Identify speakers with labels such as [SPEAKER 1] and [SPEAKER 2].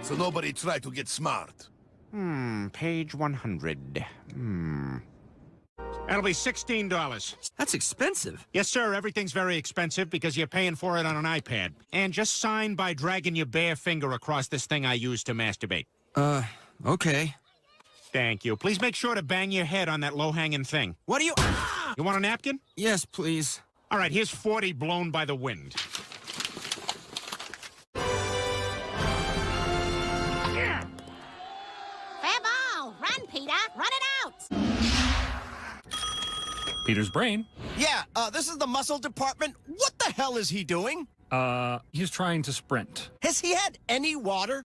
[SPEAKER 1] so nobody try to get smart.
[SPEAKER 2] Page 100.
[SPEAKER 3] That'll be $16.
[SPEAKER 4] That's expensive.
[SPEAKER 3] Yes, sir, everything's very expensive because you're paying for it on an iPad. And just sign by dragging your bare finger across this thing I use to masturbate.
[SPEAKER 4] Okay.
[SPEAKER 3] Thank you. Please make sure to bang your head on that low-hanging thing.
[SPEAKER 4] What do you... Ah!
[SPEAKER 3] You want a napkin?
[SPEAKER 4] Yes, please.
[SPEAKER 3] All right, here's 40 blown by the wind.
[SPEAKER 5] Fair ball! Run, Peter! Run it out!
[SPEAKER 6] Peter's brain.
[SPEAKER 7] Yeah, this is the muscle department. What the hell is he doing?
[SPEAKER 6] He's trying to sprint.
[SPEAKER 7] Has he had any water?